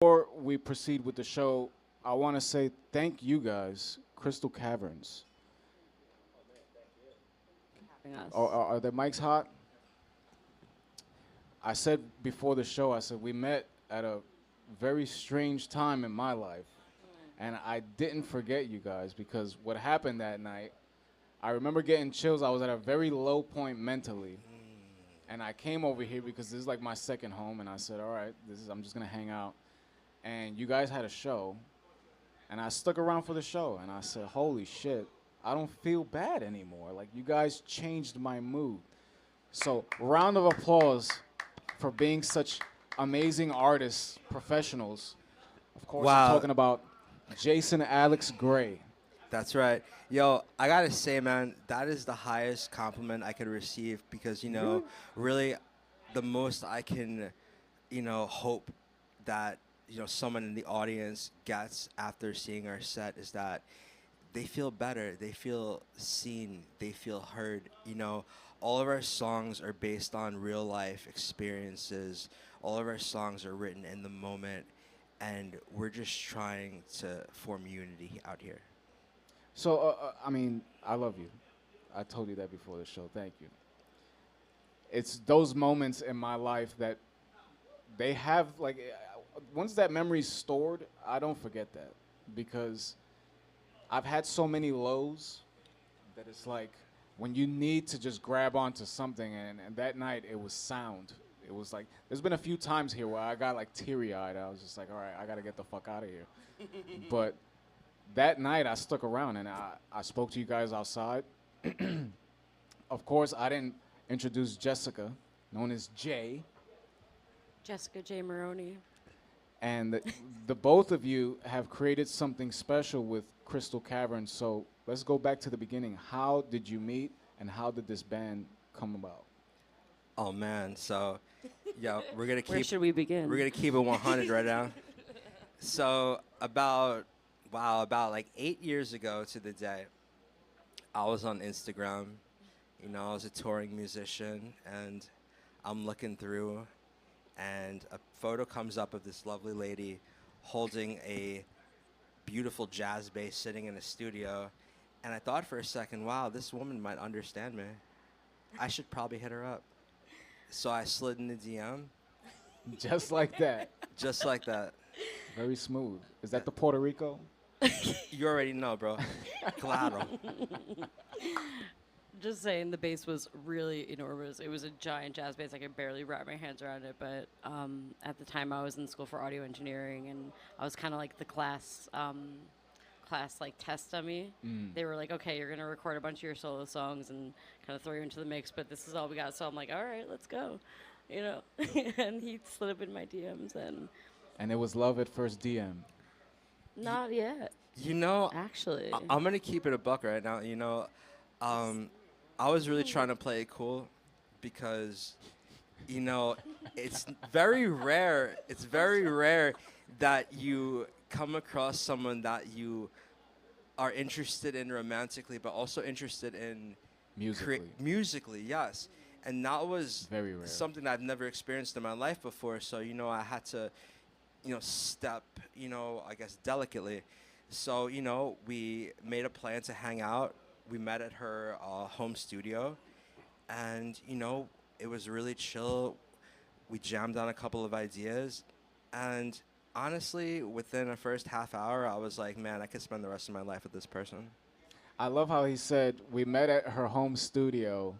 Before we proceed with the show, I want to say thank you guys, Crystal Caverns. Having us. Are the mics hot? I said before the show, I said we met at a very strange time in my life. And I didn't forget you guys because what happened that night, I remember getting chills. I was at a very low point mentally. And I came over here because this is like my second home. And I said, all right, I'm just going to hang out. And you guys had a show. And I stuck around for the show. And I said, holy shit, I don't feel bad anymore. Like, you guys changed my mood. So, round of applause for being such amazing artists, professionals. Of course, I'm Wow, talking about Jason Alex Gray. that's right. Yo, I gotta say, man, that is the highest compliment I could receive because, really the most I can, hope that, someone in the audience gets after seeing our set is that they feel better, they feel seen, they feel heard. All of our songs are based on real life experiences. All of our songs are written in the moment, and we're just trying to form unity out here. So, I mean, I love you. I told you that before the show. Thank you. It's those moments in my life that they have, like, once that memory's stored, I don't forget that because I've had so many lows that it's like when you need to just grab onto something, and that night it was sound. It was like, there's been a few times here where I got like teary eyed. I was just like, all right, I got to get the fuck out of here. But that night I stuck around and I spoke to you guys outside. Of course, I didn't introduce Jessica, known as Jay. Jessica J. Maroney. And the both of you have created something special with Crystal Caverns. So let's go back to the beginning. How did you meet and how did this band come about? Oh man, so yeah, Where should we begin? we're gonna keep it 100 right now. So about like 8 years ago to the day, I was on Instagram. I was a touring musician, and I'm looking through, and a photo comes up of this lovely lady holding a beautiful jazz bass sitting in a studio, and I thought for a second, wow, this woman might understand me. I should probably hit her up. So I slid in the DM, Just like that. just like that. Very smooth. Is that the Puerto Rico? You already know, bro. Claro. Just saying, the bass was really enormous. It was a giant jazz bass. I could barely wrap my hands around it. But at the time, I was in school for audio engineering, and I was kind of like the class like test dummy. They were like, okay, you're gonna record a bunch of your solo songs and kind of throw you into the mix, but this is all we got. So I'm like, all right, let's go, you know. And he slid up in my DMs, and And it was love at first DM. not yet, You know, actually. I'm gonna keep it a buck right now. Um, I was really trying to play it cool because, it's very rare. It's very rare that you come across someone that you are interested in romantically, but also interested in Musically. musically. Yes, and that was Very rare. something I've never experienced in my life before. So I had to, step, I guess delicately. So, we made a plan to hang out. We met at her home studio, and, it was really chill. We jammed on a couple of ideas, and honestly, within the first half hour, I was like, man, I could spend the rest of my life with this person. I love how he said we met at her home studio,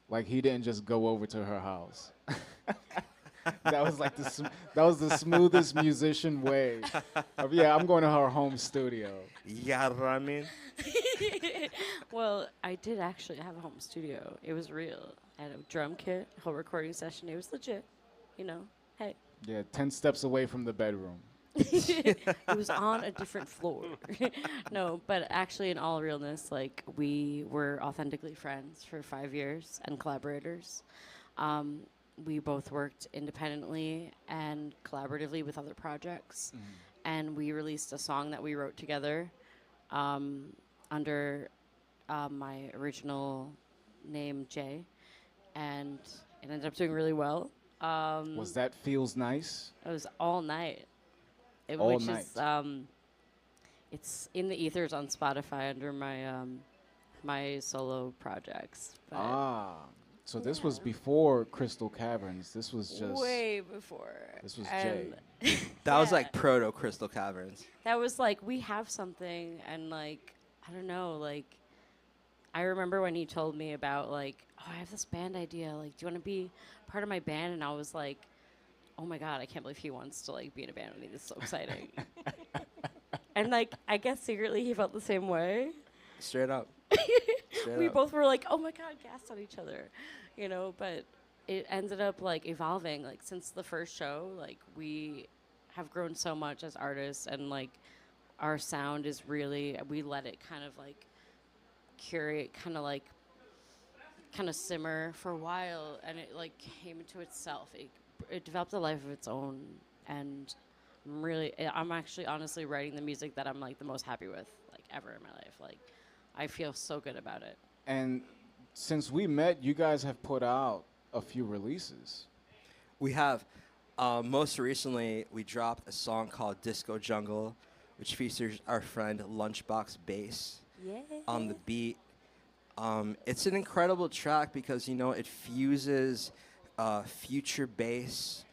like he didn't just go over to her house. That was like that was the smoothest musician way of, yeah, I'm going to her home studio. Yeah, what I mean? Well, I did actually have a home studio. It was real. I had a drum kit, whole recording session. It was legit. Hey. Yeah, 10 steps away from the bedroom. It was on a different floor. No, but actually, in all realness, like, we were authentically friends for 5 years and collaborators. Um, we both worked independently and collaboratively with other projects, and we released a song that we wrote together under my original name, Jay, and it ended up doing really well. Was that Feels Nice? It was all night. All which night. is it's in the ethers on Spotify under my my solo projects. But Ah, so this was yeah. before Crystal Caverns. This was just way before. this was Jay. And That was yeah, like proto Crystal Caverns. that was like we have something, and like I don't know, like I remember when he told me about like, oh, I have this band idea. Like, do you want to be part of my band? And I was like, oh my god, I can't believe he wants to like be in a band with me. This is so exciting. And like, I guess secretly he felt the same way. Straight up. Straight We up. both were like, oh my god, gassed on each other, you know. But it ended up like evolving. Like since the first show, like we have grown so much as artists, and like our sound is really we let it kind of like curate, kind of simmer for a while, and it like came into itself. It developed a life of its own, and I'm actually honestly writing the music that I'm like the most happy with like ever in my life. Like I feel so good about it. And since we met, you guys have put out a few releases. We have. Most recently, we dropped a song called Disco Jungle, which features our friend Lunchbox Bass Yeah. on the beat. It's an incredible track because, you know, it fuses future bass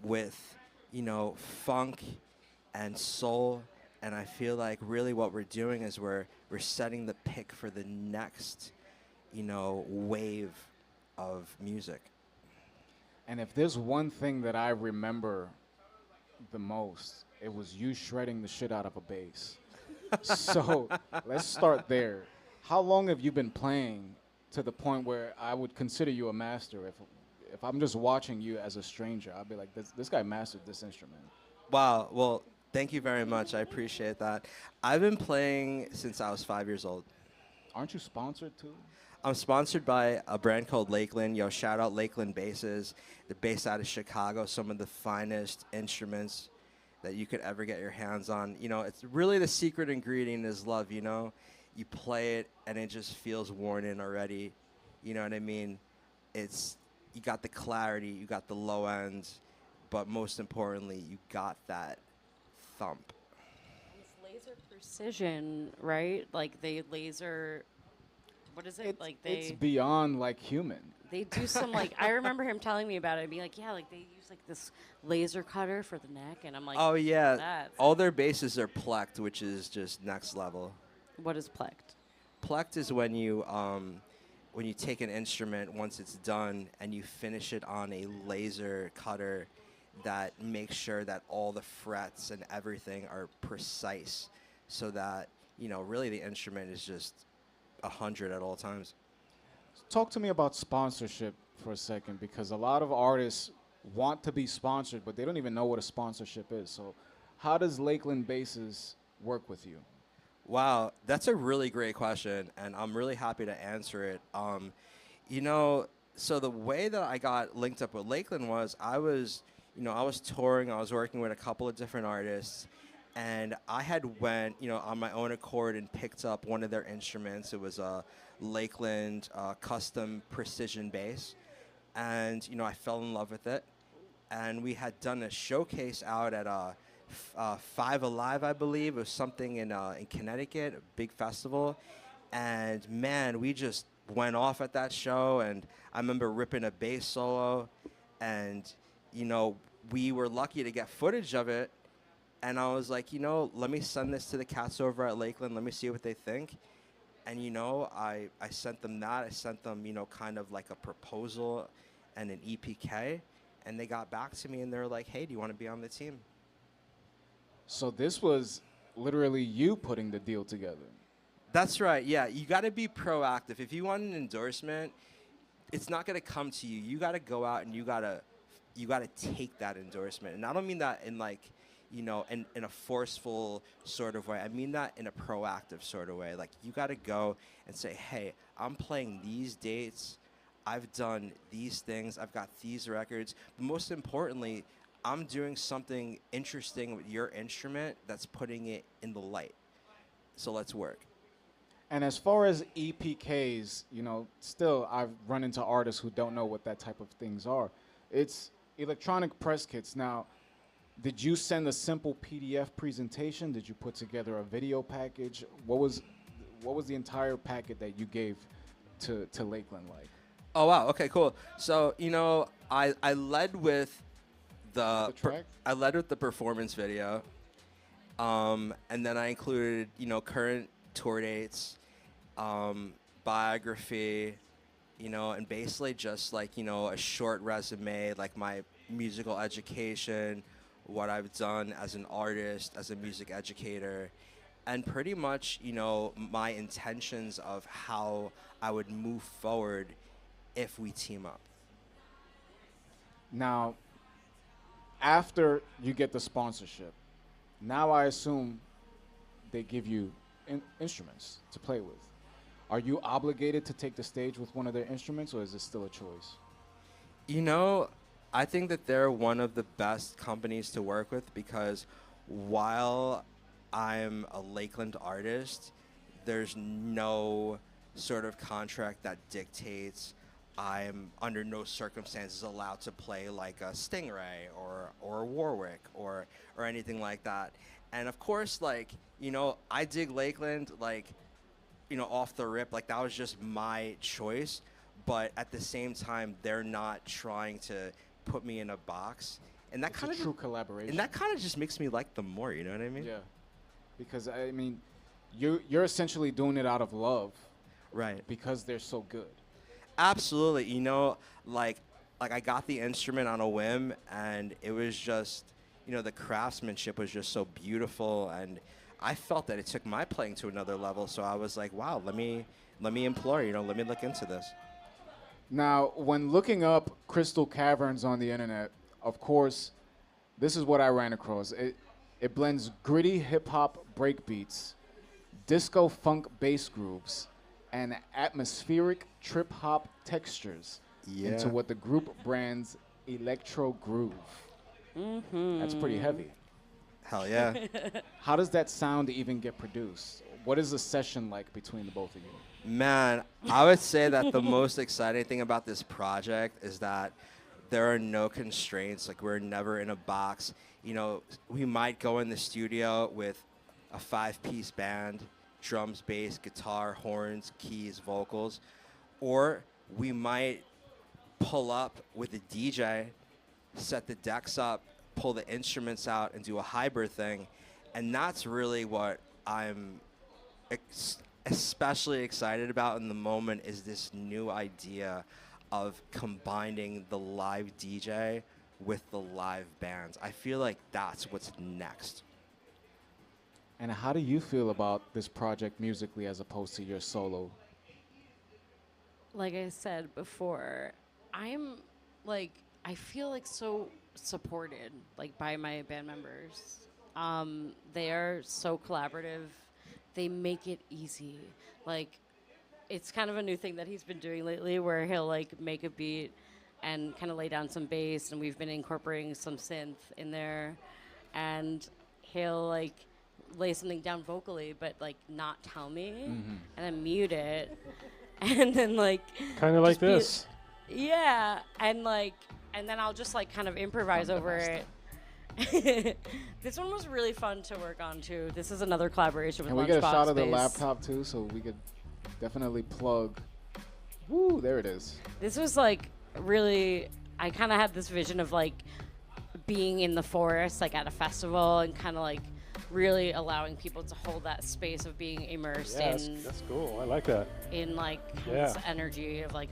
with, you know, funk and soul. And I feel like really what we're doing is we're setting the pick for the next, you know, wave of music. And if there's one thing that I remember the most, it was you shredding the shit out of a bass. So let's start there. How long have you been playing to the point where I would consider you a master? If I'm just watching you as a stranger, I'd be like, this guy mastered this instrument. Wow. Well, thank you very much. I appreciate that. I've been playing since I was 5 years old. Aren't you sponsored too? I'm sponsored by a brand called Lakeland. Yo, shout out Lakeland Basses. They're based out of Chicago. Some of the finest instruments that you could ever get your hands on. You know, it's really the secret ingredient is love, you know? You play it and it just feels worn in already. You know what I mean? You got the clarity, you got the low ends, but most importantly, you got that thump. It's laser precision, right? Like they laser. What is it? Like It's they beyond like human. they do some like I remember him telling me about it and being like, yeah, like they use like this laser cutter for the neck, and I'm like, Oh, yeah. that's All their basses are plecked, which is just next level. what is plecked? Plecked is when you take an instrument once it's done and you finish it on a laser cutter that makes sure that all the frets and everything are precise, so that you know really the instrument is just 100 at all times. Talk to me about sponsorship for a second, because a lot of artists want to be sponsored, but they don't even know what a sponsorship is. So, how does Lakeland Basses work with you? Wow, that's a really great question, and I'm really happy to answer it. You know, so the way that I got linked up with Lakeland was I was touring, I was working with a couple of different artists, and I had went, you know, on my own accord and picked up one of their instruments. It was a Lakeland custom precision bass, and you know, I fell in love with it. And we had done a showcase out at Five Alive, I believe. It was something in Connecticut, a big festival. And man, we just went off at that show. And I remember ripping a bass solo. And, you know, we were lucky to get footage of it. And I was like, you know, let me send this to the cats over at Lakeland. Let me see what they think. And, you know, I sent them that. I sent them, you know, kind of like a proposal and an EPK. And they got back to me and they were like, hey, do you want to be on the team? So this was literally you putting the deal together. That's right. Yeah, you got to be proactive. If you want an endorsement, it's not going to come to you. You got to go out and you got to take that endorsement. And I don't mean that in like, you know, in a forceful sort of way. I mean that in a proactive sort of way. Like you got to go and say, hey, I'm playing these dates. I've done these things. I've got these records. But most importantly, I'm doing something interesting with your instrument that's putting it in the light. So let's work. And as far as EPKs, you know, still I've run into artists who don't know what that type of things are. It's electronic press kits. Now, Did you send a simple PDF presentation? Did you put together a video package? What was the entire packet that you gave to Lakeland like? Oh wow. Okay. Cool. So I led with The track? I led with the performance video, and then I included current tour dates, biography, and basically just like a short resume, like my musical education, what I've done as an artist, as a music educator, and pretty much my intentions of how I would move forward if we team up. Now, after you get the sponsorship, now I assume they give you instruments to play with. Are you obligated to take the stage with one of their instruments, or is it still a choice? I think that they're one of the best companies to work with because while I'm a Lakeland artist, there's no sort of contract that dictates I'm under no circumstances allowed to play like a Stingray or a Warwick or anything like that. And of course, like, I dig Lakeland, like, off the rip, like that was just my choice. But at the same time, they're not trying to put me in a box. And that It's kind a of true collaboration. and that kind of just makes me like them more, you know what I mean? Yeah, because I mean, you're essentially doing it out of love Right. because they're so good. Absolutely. Like I got the instrument on a whim, and it was just, the craftsmanship was just so beautiful, and I felt that it took my playing to another level. So I was like, wow, let me implore, let me look into this. Now, when looking up Crystal Caverns on the internet, of course, this is what I ran across. It blends gritty hip hop breakbeats, disco funk bass grooves, and atmospheric trip hop textures into what the group brands electro groove. That's pretty heavy. Hell yeah. How does that sound even get produced? What is a session like between the both of you? Man, I would say that the most exciting thing about this project is that there are no constraints. Like, we're never in a box. We might go in the studio with a 5-piece band, drums, bass, guitar, horns, keys, vocals, or we might pull up with a DJ, set the decks up, pull the instruments out, and do a hybrid thing. And that's really what I'm especially excited about in the moment, is this new idea of combining the live DJ with the live bands. I feel like that's what's next. And how do you feel about this project musically as opposed to your solo? Like I said before, I feel like so supported, like, by my band members. They are so collaborative. They make it easy. Like, it's kind of a new thing that he's been doing lately, where he'll like make a beat and kind of lay down some bass, and we've been incorporating some synth in there, and he'll like lay something down vocally, but like not tell me, and then mute it, and then like Kind of like just be- this. yeah, and then I'll just like kind of improvise over it. This one was really fun to work on too. This is another collaboration with Can we get a Lunchbox shot of the Bass. laptop too, so we could definitely plug? Woo, there it is. This was like really, I kind of had this vision of like being in the forest, like at a festival, and kind of like really allowing people to hold that space of being immersed Yeah, in that's cool. I like that. like Yeah. this energy of like.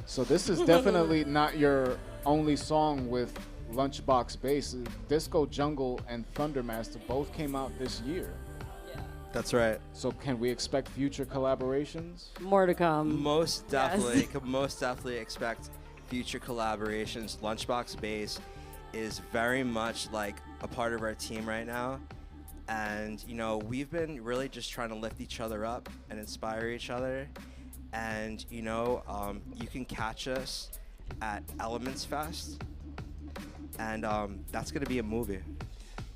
So this is definitely not your only song with Lunchbox Bass. Disco Jungle and Thundermaster both came out this year. That's right. So can we expect future collaborations? More to come. Most definitely, could most definitely expect future collaborations. Lunchbox Bass is very much like a part of our team right now. And, we've been really just trying to lift each other up and inspire each other. And, you can catch us at Elements Fest. And that's going to be a movie.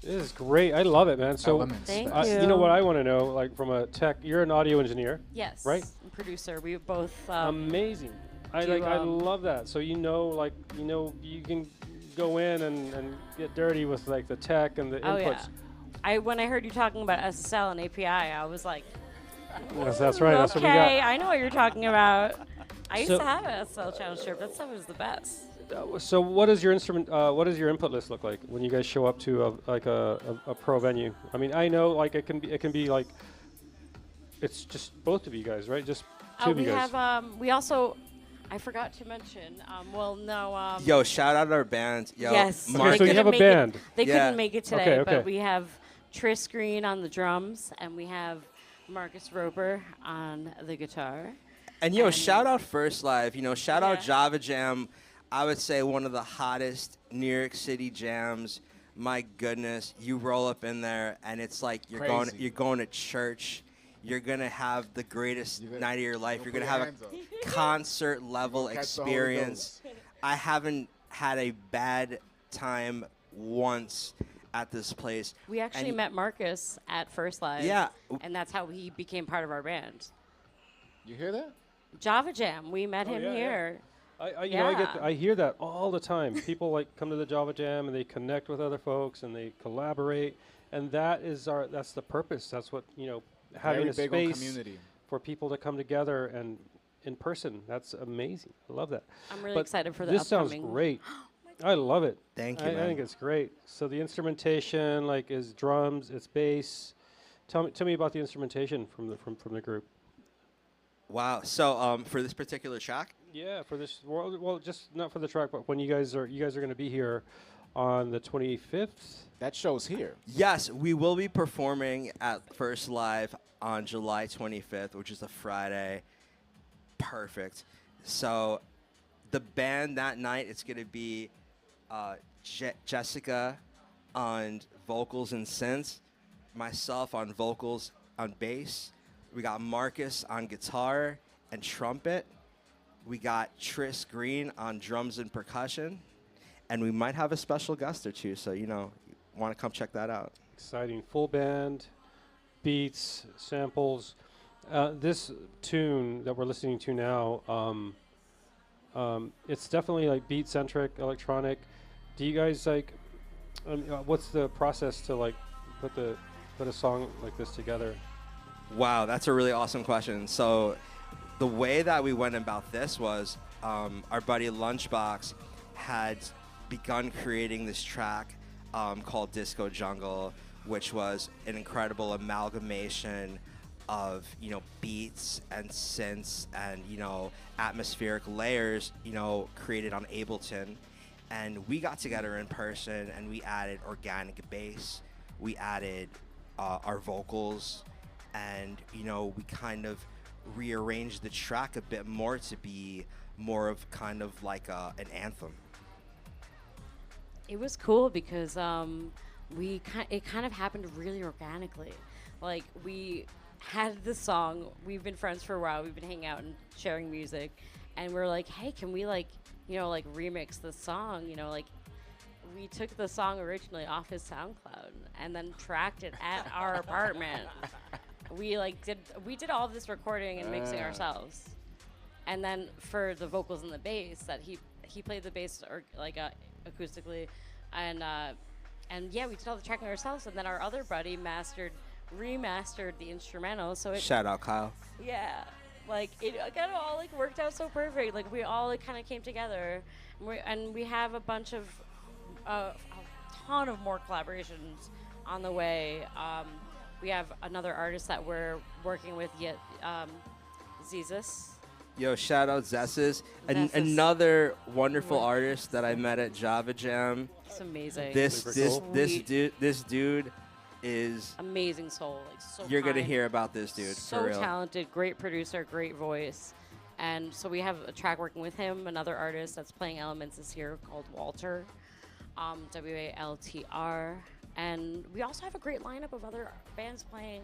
This is great. I love it, man. So, Elements Thank Fest. you. you know what I want to know, like from a tech, you're an audio engineer. Yes. Right? Producer. We both. Amazing. I do, I love that. So you can go in and get dirty with like the tech and the Oh inputs. yeah. When I heard you talking about SSL and API, I was like, Yes, that's right. That's what we okay, got. I know what you're talking about. I used So- to have an SSL channel strip. That stuff was the best. So what does your instrument? What does your input list look like when you guys show up to a pro venue? I mean, I know like it can be like it's just both of you guys, right? Just two of We you guys. have we also, I forgot to mention. Well, no. Yo, shout out our band. Yo, Yes. Okay, Mark, so you have a couldn't make it- band. They Yeah. couldn't make it today, Okay. but we have Tris Green on the drums, and we have Marcus Roper on the guitar. and yo, and- shout out FirstLive. You know, shout out Yeah. Java Jam. I would say one of the hottest New York City jams. My goodness, you roll up in there, and it's like you're Crazy. going to church. You're gonna have the greatest You night of your life. Go You're put gonna your have hands up. a concert level Catch the Holy experience. Ghost. I haven't had a bad time once at this place. We actually And- met Marcus at FirstLive. Yeah. And that's how he became part of our band. You hear that? Java Jam, we met him yeah, yeah. here. You know, Yeah. I hear that all the time. People like come to the Java Jam and they connect with other folks and they collaborate, and that's the purpose. That's what having Very a big on space community. for people to come together and in person. That's amazing. I love that. I'm really But excited for the this upcoming. sounds great. I love it. Thank you, I man. think it's great. So the instrumentation, like, is drums, it's bass. Tell me about the instrumentation from the group. Wow. So for this particular track, Yeah, for this. Well, just not for the track, but when you guys are going to be here on the 25th. That show's here. yes, we will be performing at FirstLive on July 25th, which is a Friday. Perfect. So the band that night, it's going to be Jessica on vocals and synths, myself on vocals on bass. We got Marcus on guitar and trumpet. We got Tris Green on drums and percussion. And we might have a special guest or two, so, want to come check that out. Exciting, full band, beats, samples. This tune that we're listening to now, it's definitely like beat centric, electronic. Do you guys like? What's the process to like put a song like this together? Wow, that's a really awesome question. So the way that we went about this was our buddy Lunchbox had begun creating this track called Disco Jungle, which was an incredible amalgamation of beats and synths and atmospheric layers created on Ableton. And we got together in person and we added organic bass, we added our vocals, and we kind of rearranged the track a bit more to be more of kind of like an anthem. It was cool because it kind of happened really organically. Like, we had the song. We've been friends for a while. We've been hanging out and sharing music, and we're like, hey, can we remix this song? We took the song originally off his SoundCloud and then tracked it at our apartment. We did all of this recording and mixing ourselves, and then for the vocals and the bass, that he played the bass acoustically, and yeah, we did all the tracking ourselves, and then our other buddy remastered the instrumental. So Shout out Kyle. yeah, it kind of all worked out so perfect. Like, we all kind of came together, and we have a bunch of a ton of more collaborations on the way. We have another artist that we're working with yet, Zezus. Yo, shout out Zesses. Zesses. Another wonderful Yeah. artist that I met at Java Jam. It's amazing. This Sweet. dude is Amazing soul. So you're gonna kind, hear about this dude so for real. talented, great producer, great voice. And so we have a track working with him. Another artist that's playing elements is here called Walter, WALTR. And we also have a great lineup of other bands playing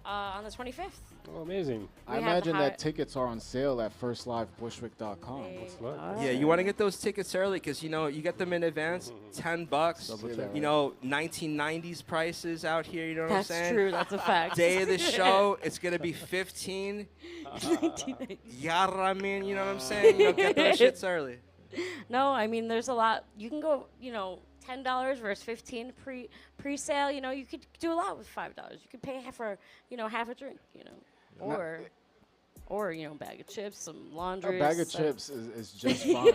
on the 25th. Oh, amazing. I We have imagine the that tickets are on sale at firstlivebushwick.com. They what? are. Yeah, you want to get those tickets early because you get them in advance, $10. Double check. 1990s prices out here. You know what That's I'm saying? true. That's a fact. Day of the show, it's gonna be 15. Yarra, I mean, you know what I'm saying? Get those shits early. No, I mean there's a lot. You can go, $10 versus 15 pre-sale. You could do a lot with $5. You could pay for, half a drink. No, Or bag of chips, some a laundry. bag of stuff. chips is just fine.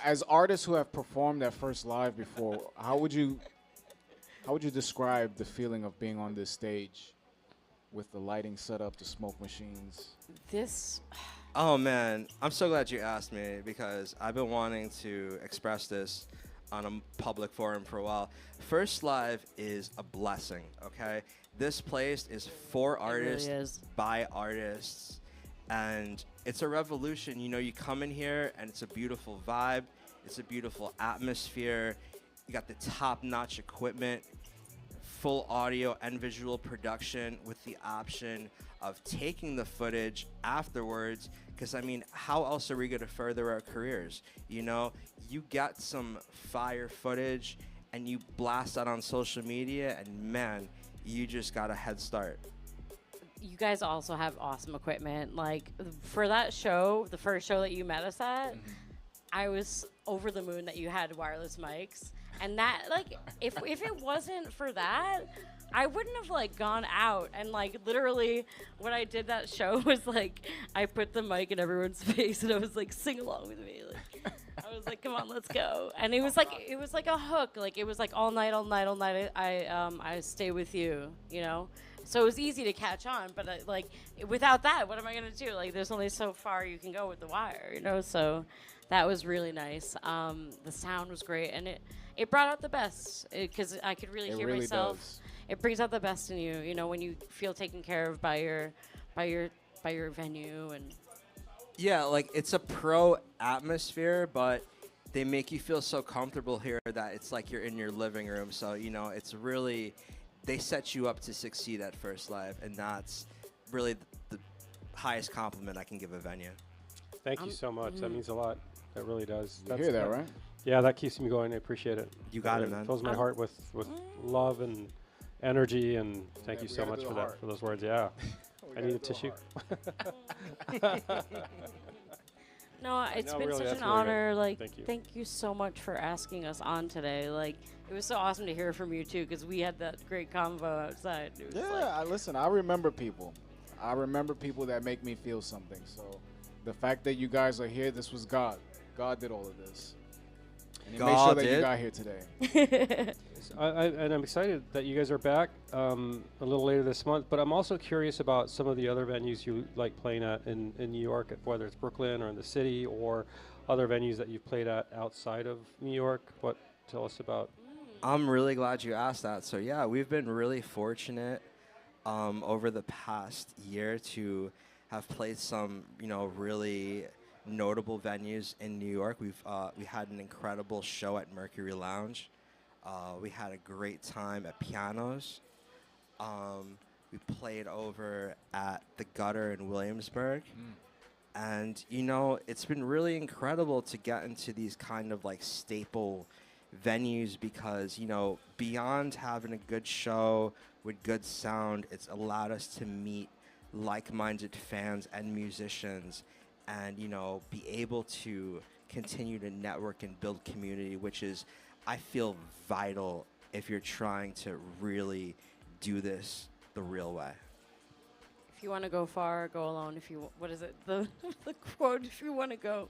As artists who have performed at First Live before, how would you describe the feeling of being on this stage with the lighting set up, the smoke machines? This, Oh man, I'm so glad you asked me because I've been wanting to express this on a public forum for a while. First Live is a blessing, okay? This place is for artists, really is. by artists, and it's a revolution. You come in here and it's a beautiful vibe, it's a beautiful atmosphere. You got the top-notch equipment, full audio and visual production with the option of taking the footage afterwards, because how else are we going to further our careers? You get some fire footage and you blast that on social media, and man, you just got a head start. you guys also have awesome equipment. Like for that show, the first show that you met us at, I was over the moon that you had wireless mics. And that, like, if it wasn't for that, I wouldn't have like gone out. And like literally when I did that show was like I put the mic in everyone's face and I was like, sing along with me. Like I was like, come on, let's go. And it was like a hook. Like it was like all night I stay with you, So it was easy to catch on, but like without that, what am I gonna do? Like there's only so far you can go with the wire, So that was really nice. The sound was great, and it brought out the best because I could really hear really myself. does. It brings out the best in you, when you feel taken care of by your venue. And Yeah, like it's a pro atmosphere, but they make you feel so comfortable here that it's like you're in your living room. So, it's really, they set you up to succeed at First Live, and that's really the highest compliment I can give a venue. Thank you so much. That means a lot. That really does. You hear that, right? Yeah, that keeps me going. I appreciate it. You got it, man. Fills my heart with love and energy, and thank you we so gotta much do for the that, heart. for those words. Yeah. I need a tissue. no, it's No, been really, such that's an really good. honor. Like Thank you. so much for asking us on today. Like it was so awesome to hear from you too, because we had that great convo outside. It was Yeah, listen, I remember people. I remember people that make me feel something. So the fact that you guys are here, this was God. God did all of this. And he made sure God that you did? got here today. And I'm excited that you guys are back a little later this month. But I'm also curious about some of the other venues you like playing at in New York, whether it's Brooklyn or in the city or other venues that you've played at outside of New York. Tell us about. I'm really glad you asked that. So yeah, we've been really fortunate over the past year to have played some, really notable venues in New York. We had an incredible show at Mercury Lounge. We had a great time at Pianos. We played over at the Gutter in Williamsburg. And, it's been really incredible to get into these kind of like staple venues because, beyond having a good show with good sound, it's allowed us to meet like-minded fans and musicians and, be able to continue to network and build community, which is, I feel, vital if you're trying to really do this the real way. If you want to go far, go alone. What is it? The quote, if you want to go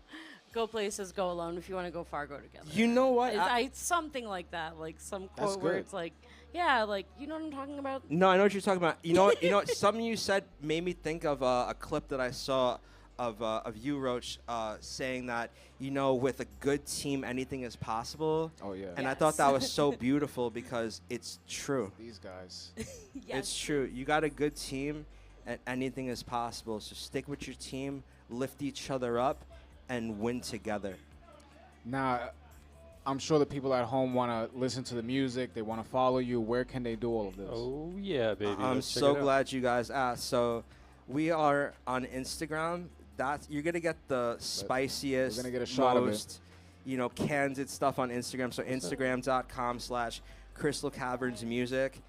places, go alone. If you want to go far, go together. You know what? Something like that, like some That's quote where good. it's like, yeah, like, you know what I'm talking about? No, I know what you're talking about. You know what? Something you said made me think of a clip that I saw of you, Roach, saying that, with a good team, anything is possible. Oh, yeah. And I thought that was so beautiful because it's true. These guys. It's true. You got a good team, and anything is possible. So stick with your team, lift each other up, and win together. Now, I'm sure the people at home want to listen to the music. They want to follow you. Where can they do all of this? Oh yeah, baby. I'm Let's check so it out. glad you guys asked. So we are on Instagram. You're gonna get the spiciest, we're gonna get a shot of it. most, candid stuff on Instagram. So Instagram.com/Crystal Caverns Music.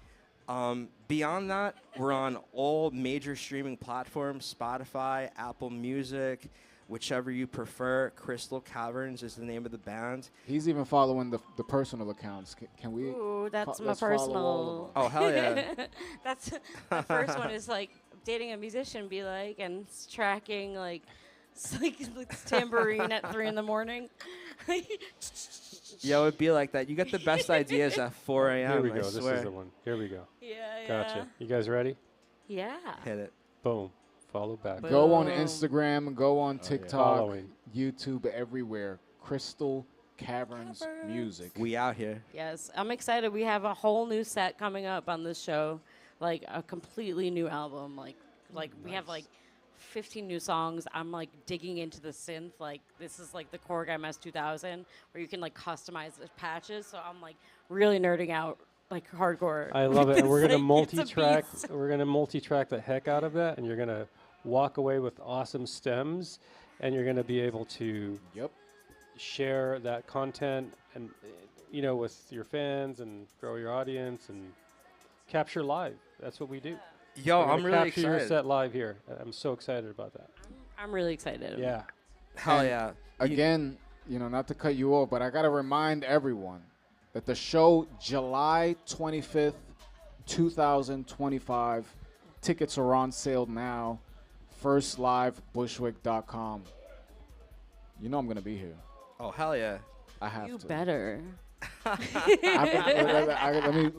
Beyond that, we're on all major streaming platforms: Spotify, Apple Music, whichever you prefer. Crystal Caverns is the name of the band. He's even following the personal accounts. Can we? Ooh, that's my let's follow all personal. of Oh, hell yeah. That's the first one is like dating a musician be like, and it's tracking like it's tambourine at 3 in the morning. Yo, it'd be like that. You get the best ideas at 4 a.m. Here we I go. This swear. is the one. Here we go. Yeah, Gotcha. You guys ready? Yeah. Hit it. Boom. Follow back. Boom. Go on Boom. Instagram. Go on yeah. TikTok, Following. YouTube, everywhere. Crystal Caverns Caverns. Music. We out here. Yes, I'm excited. We have a whole new set coming up on this show, like a completely new album. Like we have like 15 new songs. I'm like digging into the synth. Like this is like the Korg MS 2000, where you can like customize the patches. So I'm like really nerding out, like hardcore. I love it. And we're gonna Like, it's a multi-track. beast. We're gonna multi-track the heck out of that, and you're gonna walk away with awesome stems, and you're gonna be able to Yep. share that content and with your fans and grow your audience and capture live. That's what we do. Yo, We're gonna I'm really capture your excited. set live here. I'm so excited about that. I'm really excited. Yeah. Hell And yeah. Again, not to cut you off, but I got to remind everyone that the show July 25th, 2025, tickets are on sale now. FirstLiveBushwick.com. You know I'm going to be here. Oh, hell yeah. I have You to. better. Let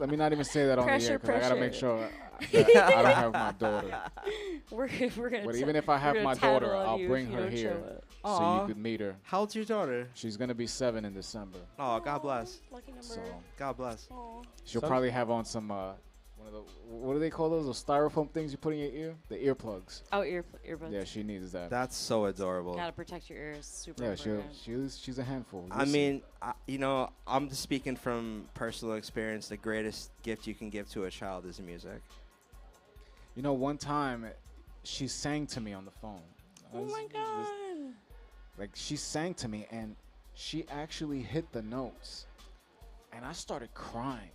me not even say that on the air Pressure, because I got to make pressure. sure that I don't have my daughter. We're gonna. But even if I have we're my gonna tattle daughter, on I'll you bring if you her don't show here up. so Aw. you could meet her. How old's your daughter? She's going to be 7 in December. Oh, God bless. Lucky number. So God bless. Aw. she'll Some- probably have on some, one of the, what do they call those? Those styrofoam things you put in your ear? The earplugs. Oh, earbuds. Yeah, she needs that. That's so adorable. Gotta protect your ears. Super Yeah, important. she's a handful. I Listen. mean, I'm just speaking from personal experience. The greatest gift you can give to a child is music. one time she sang to me on the phone. Oh my god. Like she sang to me and she actually hit the notes. And I started crying.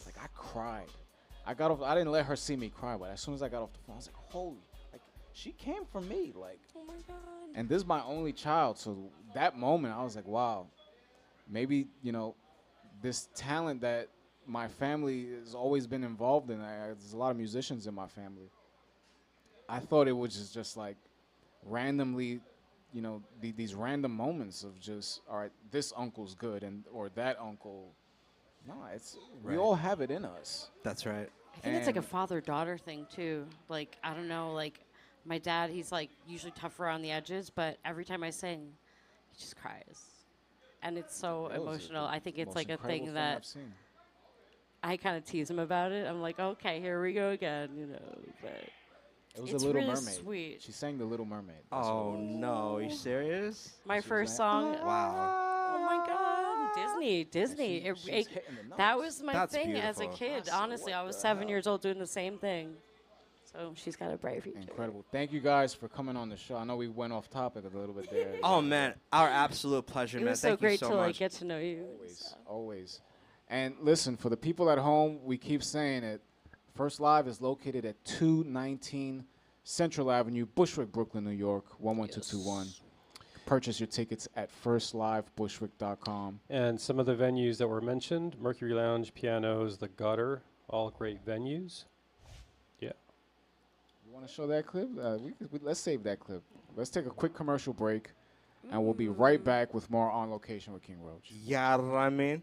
Like I cried. I got off. I didn't let her see me cry, but as soon as I got off the phone, I was like, "Holy!" Like she came for me. Like, Oh my god. and this is my only child, so that moment I was like, "Wow, maybe this talent that my family has always been involved in. There's a lot of musicians in my family. I thought it was just like randomly, these random moments of just, all right, this uncle's good or that uncle. No, we Right. all have it in us. That's right. I think it's like a And- father-daughter thing too. Like I don't know. Like my dad, he's like usually tougher on the edges, but every time I sing, he just cries, and it's so That was emotional. the I think it's most like a incredible thing that I've seen. I kind of tease him about it. I'm like, okay, here we go again, But It was it's the Little really Mermaid. sweet. She sang the Little Mermaid. That's Oh, what it was. no. Are you serious? My She was first like, song. Wow. Oh my God, Disney. And she was hitting the That notes. was my That's thing as a beautiful. kid. said, Honestly, what I was the 7 hell? years old doing the same thing. So she's got a bright future. Incredible. Thank you guys for coming on the show. I know we went off topic a little bit there. Oh, man. Our absolute pleasure, It man. was so Thank great you so to like much. get to know you. Always, always. And listen, for the people at home, we keep saying it. First Live is located at 219 Central Avenue, Bushwick, Brooklyn, New York, 11221. Purchase your tickets at FirstLiveBushwick.com. And some of the venues that were mentioned: Mercury Lounge, Pianos, The Gutter, all great venues. Yeah. You want to show that clip? Let's save that clip. Let's take a quick commercial break, and we'll be right back with more On Location with King Roach. Yeah, I mean.